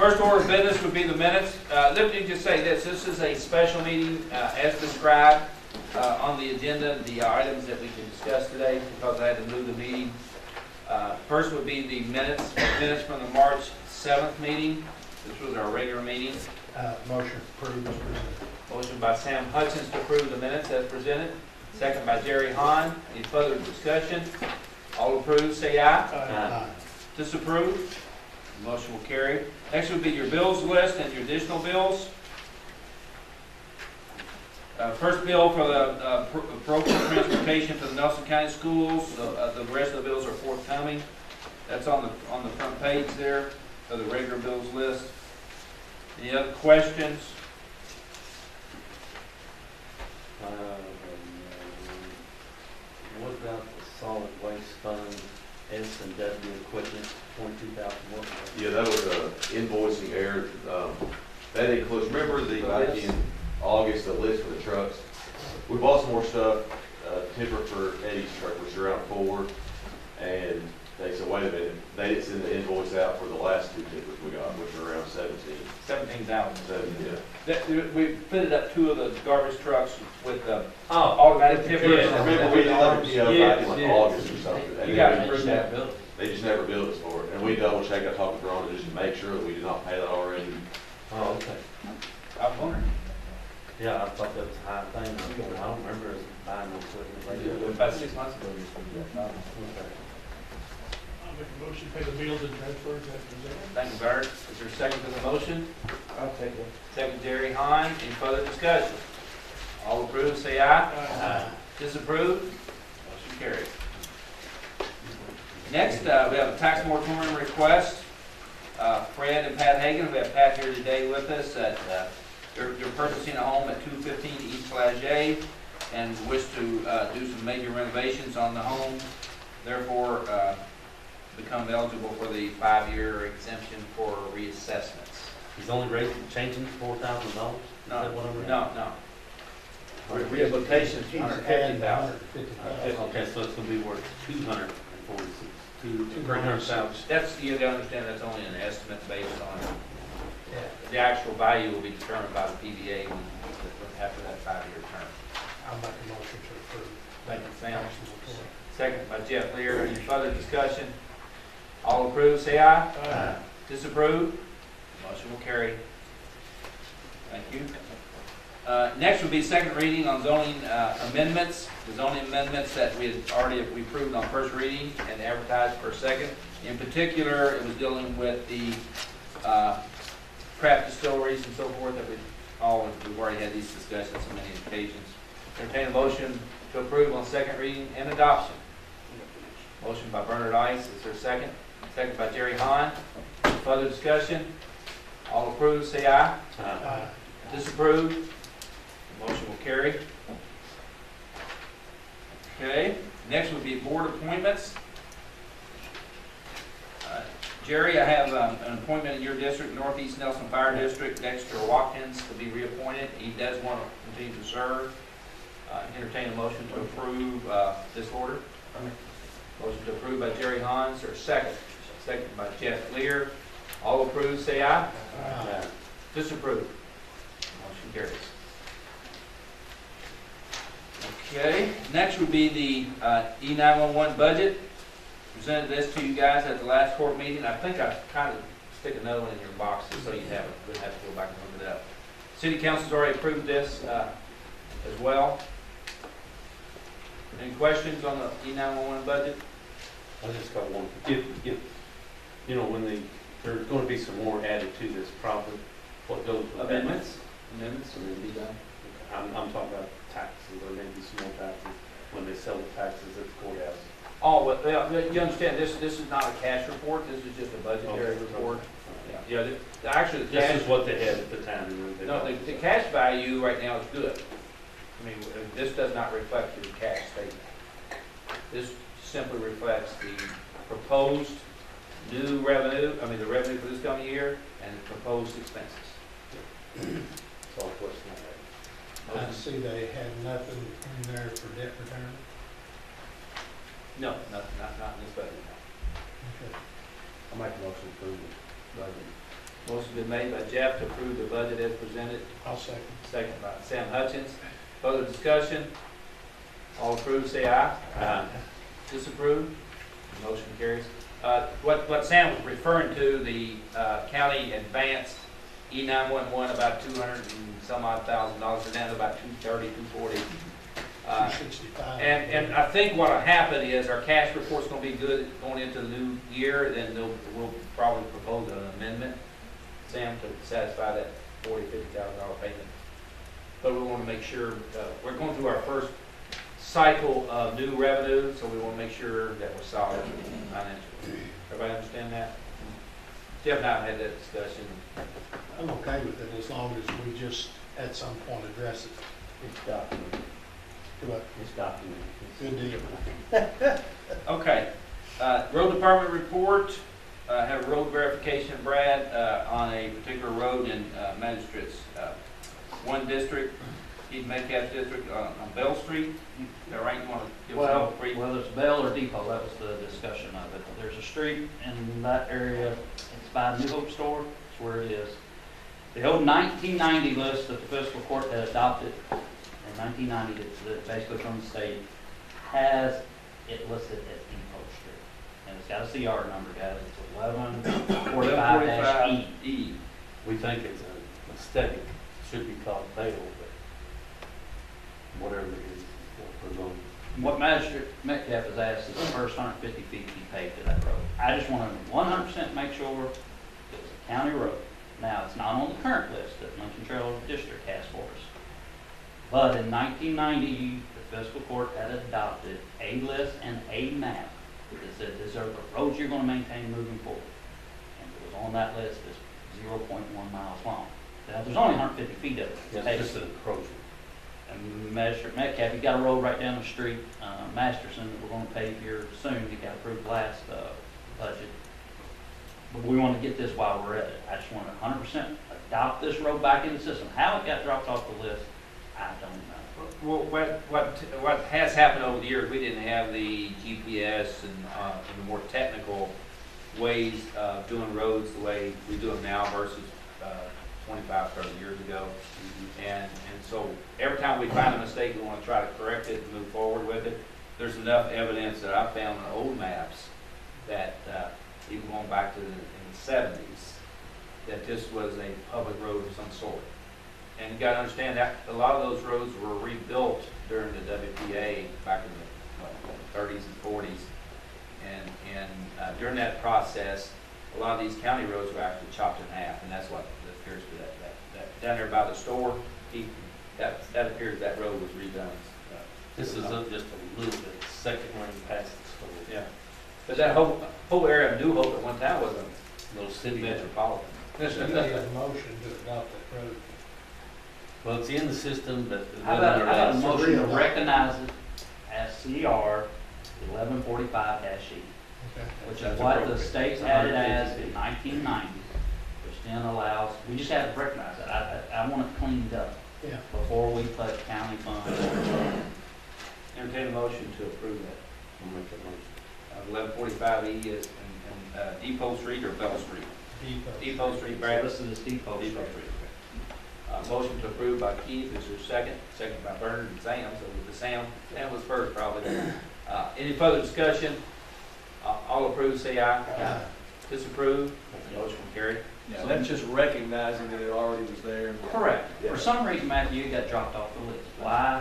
First order of business would be the minutes. Let me just say this. This is a special meeting as described on the agenda, the items that we can discuss today because I had to move the meeting. First would be the minutes from the March 7th meeting. This was our regular meeting. Motion approved as presented. Motion by Sam Hutchins to approve the minutes as presented. Second by Jerry Hahn. Any further discussion? All approved, say aye. Aye. Disapprove? Motion will carry. Next would be your bills list and your additional bills. First bill for the appropriate transportation for the Nelson County Schools. The rest of the bills are forthcoming. That's on the front page there of the regular bills list. Any other questions? What about the solid waste fund, S&W equipment, $22,000? Yeah, that was invoicing error. That includes, remember back in August, the list for the trucks? We bought some more stuff, tipper for Eddie's truck, which is around 4, and they said, wait a minute, they didn't send the invoice out for the last 2 tippers we got, which were around 17,000. Yeah. We fitted up 2 of the garbage trucks with automatic tippers. Yeah. Remember, we did like back in like Yes. August or something. and You then got to approve that bill. They just never billed us for it. And we double checked, I talked to Ron just to make sure that we did not pay that already. Oh, okay. I was wondering. Yeah, I thought that was a high thing. I don't remember us buying no equipment like that. About 6 months ago. Okay. I'll make a motion to pay the bills and transfers as presented. Thank you, Bert. Is there a second to the motion? I'll take it. Second, Jerry Hahn. Any further discussion? All approved, say aye. Aye. Disapprove? Motion carries. Next, we have a tax moratorium request. Fred and Pat Hagan, we have Pat here today with us. They're purchasing a home at 215 East Flagey and wish to do some major renovations on the home. Therefore, become eligible for the 5-year exemption for reassessments. He's only changing $4,000? No. Rehabilitation is $150,000. Okay, so it's gonna be worth $300,000. That's, you gotta understand, that's only an estimate based on, the actual value will be determined by the PBA after that 5-year term. I'll make a motion to approve. Thank you, Sam. Tax moratorium. Second by Jeff Lear. Any further discussion? All approved, say aye. Aye. Disapprove? Motion will carry. Thank you. Next will be second reading on zoning amendments. The zoning amendments that we approved on first reading and advertised for second. In particular, it was dealing with the craft distilleries and so forth that we've already had these discussions on many occasions. Entertain a motion to approve on second reading and adoption. Motion by Bernard Ice. Is there a second? Second by Jerry Hahn. Further discussion? All approved, say aye. Aye. Disapprove? Motion will carry. Okay, next would be board appointments. Jerry, I have an appointment in your district, Northeast Nelson Fire District, Dexter Watkins to be reappointed. He does want to continue to serve. Entertain a motion to approve this order. Motion to approve by Jerry Hahn, or second? Second by Jeff Lear. All approved, say aye. Aye. Disapprove? Motion carries. Okay, next would be the E911 budget. Presented this to you guys at the last court meeting. I think I kind of stick another one in your box just so you have it. We'll have to go back and look it up. City Council's already approved this as well. Any questions on the E911 budget? I just got one. When there's gonna be some more added to this probably, what goes with that? Amendments will be done. I'm talking about taxes, or maybe some more taxes, when they sell the taxes at the courthouse. Oh, well, you understand, this is not a cash report, this is just a budgetary report. Yeah, actually, the cash, This is what they had at the time. no, the cash value right now is good. I mean, this does not reflect your cash statement. This simply reflects the proposed new revenue, the revenue for this coming year, and the proposed expenses. That's all question I had. I see they had nothing in there for debt return. No, not in this budget. Okay. I'll make a motion to approve the budget. Motion been made by Jeff to approve the budget as presented, I'll second. second by Sam Hutchins. Further discussion? All approved, say aye. Aye. Disapprove? Motion carries. What Sam was referring to, the county advanced E911 about 200 and some odd $1,000, they're down to about 230, 240. 265. And I think what'll happen is our cash report's gonna be good going into the new year, then we'll probably propose an amendment, Sam, to satisfy that $50,000 payment. But we wanna make sure, we're going through our first cycle of new revenue, so we wanna make sure that we're solid financially. Everybody understand that? Jeff and I had that discussion. I'm okay with it as long as we just at some point address it. It's documented. But It's documented. good deal. Okay, road department report, have a road verification, Brad, on a particular road in Magistrates, one district, Keith Metcalf's district, on Bell Street. Is that right? You want to give us a little brief? Whether it's Bell or Depot, that was the discussion of it. There's a street in that area, it's by New Hope Store, that's where it is. The old 1990 list that the fiscal court had adopted in 1990, that's basically from the state, has it listed as Depot Street. And it's got a CR number, guys, it's 1145-E. E. We think it's a mistake, should be called Bale, but whatever it is, what we're going. What Magistrate Metcalf has asked is the first 150 feet be paved to that road. I just want to 100% make sure it was a county road. Now, it's not on the current list that Lincoln Trail District has for us. But in 1990, the fiscal court had adopted a list and a map that said these are the roads you're going to maintain moving forward. And it was on that list, it's 0.1 miles long. Now, there's only 150 feet of it. It's just an encroachment. And Magistrate Metcalf, you got a road right down the street, Masterson, that we're gonna pave here soon, he got approved last, budget. But we wanna get this while we're at it. I just wanna 100% adopt this road back in the system. How it got dropped off the list, I don't know. Well, what has happened over the years, we didn't have the GPS and the more technical ways of doing roads the way we do them now versus 25, 30 years ago. And so every time we find a mistake, we want to try to correct it and move forward with it. There's enough evidence that I found in old maps that even going back to in the 70s, that this was a public road of some sort. And you got to understand that a lot of those roads were rebuilt during the WPA back in the 30s and 40s. And during that process, a lot of these county roads were actually chopped in half, and that's what appears to that down there by the store. That appears that road was redone. This is just a little bit second lane past the store. Yeah. But that whole area of New Hope at one time was a Little city. metropolitan. You need a motion to adopt that road. Well, it's in the system, but. How about a motion to Readopt. recognize it as CR 1145-E, Okay. which That's is what the appropriate. state had it as in 1990, which then allows, we just have to recognize it. I want it cleaned up Yeah. before we put county funds. Entertain a motion to approve that. I'll make that motion. 1145E is in Depot Street or Bell Street? Depot. Depot Street, So Brad. this is Depot Depot Street. Street. Motion to approve by Keith, is there a second? Second by Bernard and Sam, so with the Sam was first probably. Any further discussion? All approved, say aye. Aye. Disapprove? Motion carried. Yeah, that's just recognizing that it already was there. Correct. For some reason, Matthew, you got dropped off the list. Why?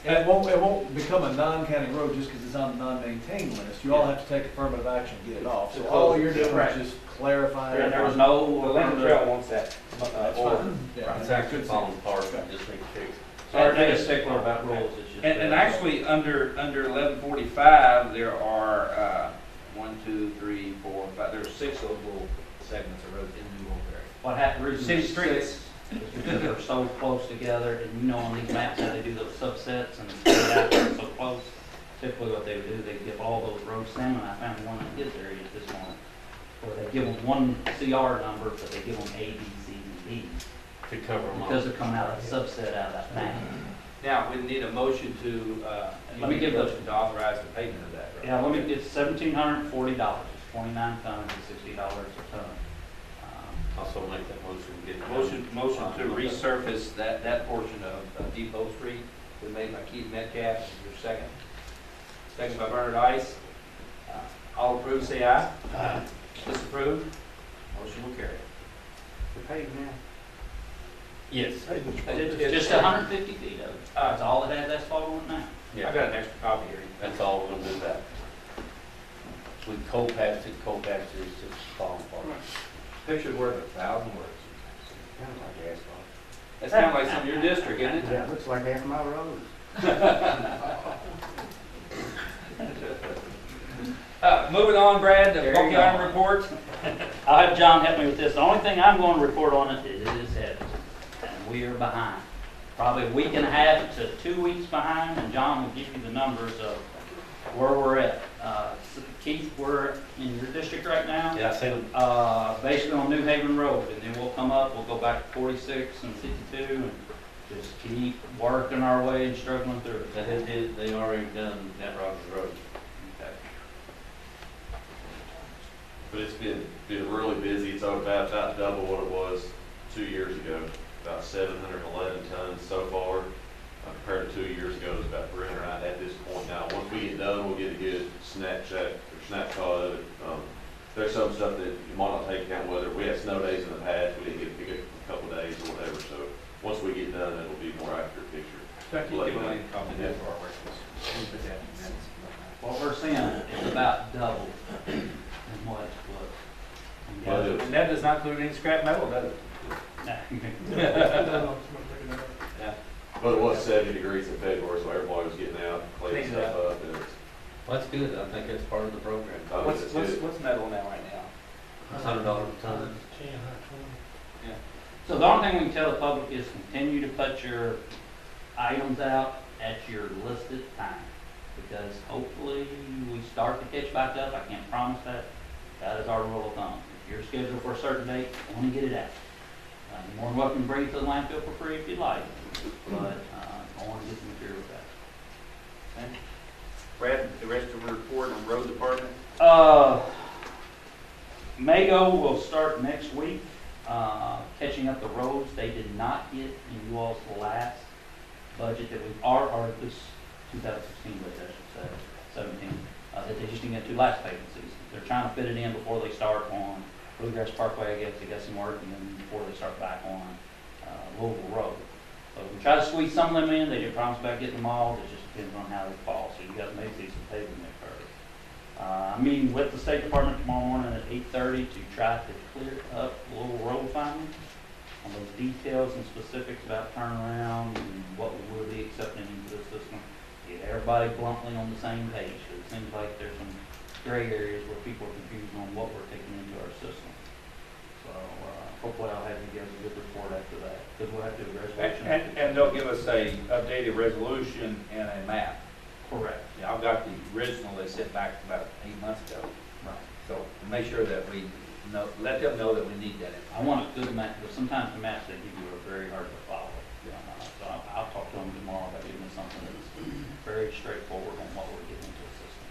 And it won't become a non-county road just because it's on the non-maintained list. You all have to take affirmative action to get it off. So all you're doing Correct. is just clarifying. There was The no. Lincoln Trail wants that. That's order. fine. Yeah. It's actually falling apart, we just need to fix it. Sorry, they a stickler about rules. It's just. And actually, under 1145, there are 1, 2, 3, 4, 5, there are 6 of those little segments of road in New Hope area. What happened, the reason City it's streets. six is because they're so close together, and you know on these maps how they do those subsets and spread it out there so close. Typically what they would do, they give all those roads same, and I found one in his area this morning, where they give them one CR number, but they give them A, B, C, and D, To cover them all. because they're coming out of a subset out of that map. Now, we need a motion to, Let me give those- motion to authorize the payment of that. right? Yeah, it's $1,740, it's 29 tons, it's $60 a ton. Also make that motion, get it. Motion to resurface that portion of Depot Street was made by Keith Metcalf. Is your second? Second by Bernard Ice. All approved, say aye. Aye. Disapprove? Motion will carry. We're paid now. Yes. Hey, Mr. It's just 150 feet of it. That's all it has asphalt on it now. I got an extra copy here. That's all we're gonna do that. We cold patched it, it's just falling apart. Picture's worth 1,000 words. That's kind of like some of your district, isn't it? Yeah, it looks like half my road. Moving on, Brad, the There you bulky go. item report. I'll have John help me with this. The only thing I'm going to report on it is it is heavy, and we are behind. Probably a week and a half to 2 weeks behind, and John will give you the numbers of where we're at. Keith, we're in your district right now. Yeah, I seen them. Basically on New Haven Road, and then we'll come up, we'll go back to 46 and 52, and just keep working our way and struggling through it. They already done that Rogers Road. Okay. But it's been really busy. It's about double what it was 2 years ago. About 711 tons so far. Compared to 2 years ago, it was about 300 at this point. Now, once we get done, we'll get a good snapshot of it. There's some stuff that you might not take account whether we had snow days in the past, we didn't get a couple days or whatever. So once we get done, it'll be a more accurate picture. What we're seeing is about double than what it was. Well, it- And that does not include any scrap metal, does it? Yeah. But it was 70 degrees in February, so everybody was getting out, cleaning Cleaning stuff up. And it's, Well, that's good. I think that's part of the program. I mean, it's good. What's metal now right now? $100 a ton. 10, 120. So the only thing we can tell the public is continue to put your items out at your listed time, because hopefully we start to catch back up. I can't promise that. That is our rule of thumb. If you're scheduled for a certain date, I want to get it out. You're more than welcome to bring it to the landfill for free if you'd like, but I want to get the material back. Okay. Brad, the rest of the report on road department? Mago will start next week, catching up the roads. They did not get in you all's last budget that we are, or this 2016 budget, I should say, 17, that they just didn't get two last vacancies. They're trying to fit it in before they start on Bluegrass Parkway. I guess they got some work, and then before they start back on Louisville Road. So we try to squeeze some of them in. They did promise about getting them all. It just depends on how they fall. So you guys may see some paving occur. I'm meeting with the State Department tomorrow morning at 8:30 to try to clear up Louisville Road finally on those details and specifics about turnaround and what we will be accepting into the system. Get everybody bluntly on the same page. It seems like there's some gray areas where people are confused on what we're taking into our system. So hopefully I'll have you guys a good report after that, because we'll have to do a resolution. And they'll give us a updated resolution and a map. Correct. Yeah, I've got the original they sent back about 8 months ago. Right. So make sure that we know, let them know that we need that. I want a good map, because sometimes the maps they give you are very hard to follow. So I'll talk to them tomorrow about giving us something that's very straightforward on what we're getting into the system.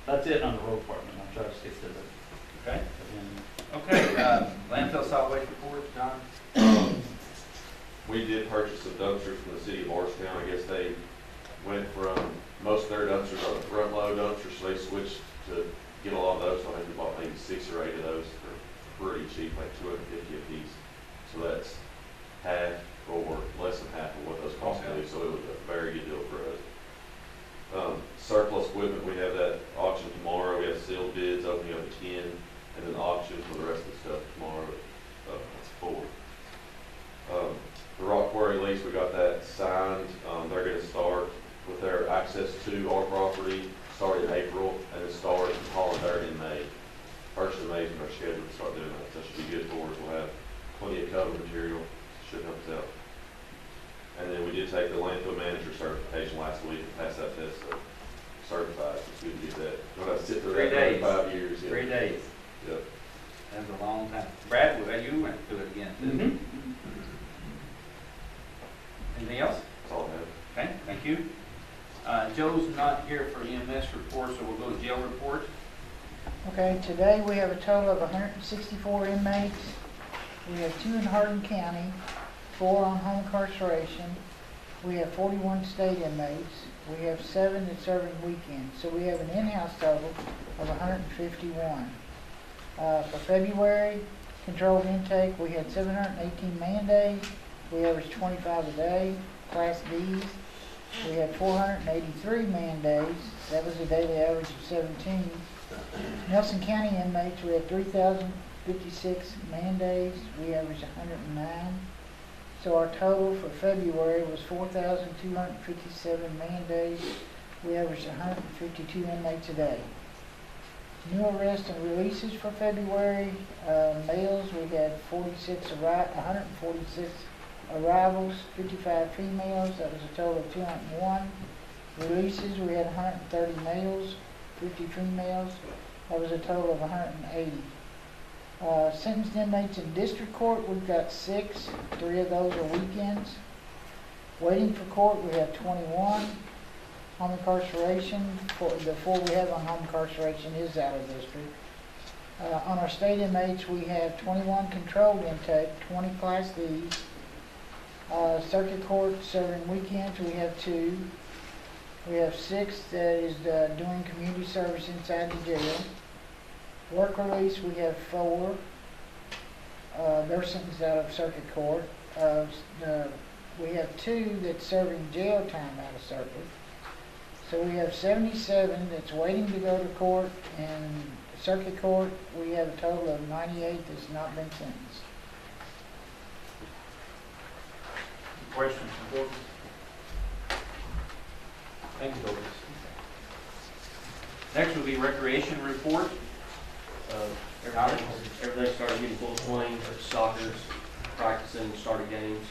That's it on the road department. I'll try to stick to the. Okay. Again, Okay, landfill solid waste report, John? We did purchase some dumpsters from the city of Morristown. I guess they went from, most of their dumpsters are the front load dumpsters, so they switched to get a lot of those. So I think we bought maybe 6 or 8 of those for pretty cheap, like $250 a piece. So that's half or less than half of what those cost me. So it was a very good deal for us. Surplus equipment, we have that auction tomorrow. We have sealed bids opening up at 10, and then auction for the rest of the stuff tomorrow at 4. The rock quarry lease, we got that signed. They're going to start with their access to our property, start in April, and then start hauling dirt in May. First of May is our schedule to start doing that. That should be good for us. We'll have plenty of cover material. Should help us out. And then we did take the landfill manager certification last week and passed that test, so certified. It's good to get that. Don't have to sit through 3 that days. 5 years. Yeah. 3 days. Yep. That's a long time. Brad, you went through it again, too. Anything else? That's all I have. Okay, thank you. Joe's not here for EMS report, so we'll go to jail report. Okay, today we have a total of 164 inmates. We have 2 in Hardin County, 4 on home incarceration. We have 41 state inmates. We have 7 that serving weekends. So we have an in-house total of 151. For February, controlled intake, we had 718 man days. We averaged 25 a day. Class Bs, we had 483 man days. That was a daily average of 17. Nelson County inmates, we had 3,056 man days. We averaged 109. So our total for February was 4,257 man days. We averaged 152 inmates a day. New arrests and releases for February, males, we had 146 arrivals, 55 females, that was a total of 201. Releases, we had 130 males, 50 females, that was a total of 180. Sentenced inmates in district court, we've got 6, 3 of those are weekends. Waiting for court, we have 21. Home incarceration, the 4 we have on home incarceration is out of district. On our state inmates, we have 21 controlled intake, 20 Class Ds. Circuit court serving weekends, we have 2. We have 6 that is doing community service inside the jail. Work release, we have 4. They're sentenced out of circuit court. We have 2 that's serving jail time out of circuit. So we have 77 that's waiting to go to court, and circuit court, we have a total of 98 that's not been sentenced. Questions from board? Thank you, Douglas. Next will be recreation report. Everything started getting full swing, soccer's practicing, started games.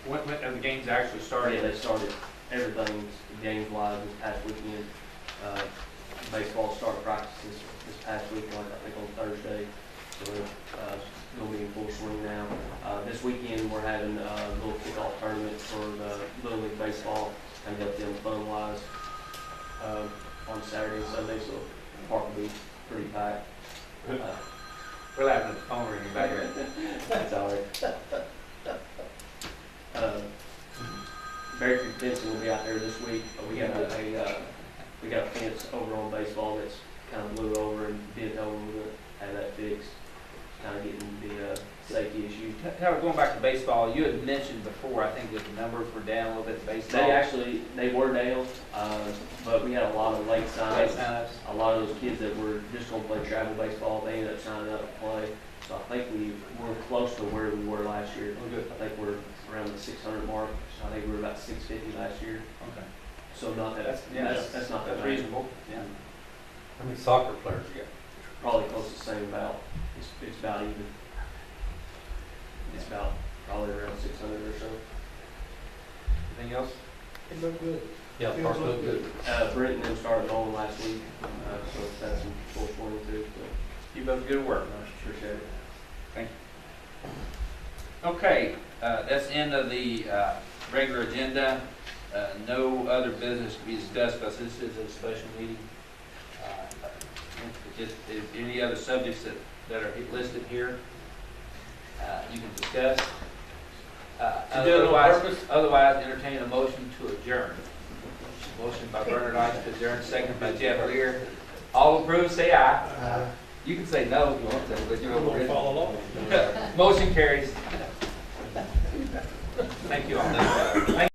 When have the games actually started? Yeah, they started everything, games wise this past weekend. Baseball started practice this past weekend, I think on Thursday. So we're going to be in full swing now. This weekend we're having a little kickoff tournament for the Little League Baseball and help them fun wise on Saturday and Sunday, so the park will be pretty packed. We're laughing at the phone ringing back here. That's all right. Bear Creek fencing will be out there this week. We got a fence over on baseball that's kind of blew over and bent over. We're gonna have that fixed. Kind of getting the safety issue. Howard, going back to baseball, you had mentioned before, I think that the numbers were down a little bit in baseball. They were down, but we had a lot of late signups. A lot of those kids that were just going to play travel baseball, they ended up signing up to play. So I think we're close to where we were last year. Oh, good. I think we're around the 600 mark. So I think we were about 650 last year. Okay. So not that that's not that bad. reasonable. Yeah. How many soccer players you got? Probably close to the same amount. It's about even. It's about probably around 600 or so. Anything else? It looked good. Yeah, the park looked good. Brent and them started going last week, so that's some full swing too. So You both good work. appreciate it. Thank you. Okay, that's the end of the regular agenda. No other business to be discussed because this is a special meeting. Just if any other subjects that are listed here, you can discuss. Otherwise, entertain a motion to adjourn. Motion by Bernard Ice to adjourn, second by Jeff Lear. All approve, say aye. You can say no if you want to, but you're over Follow along. Motion carries. Thank you all.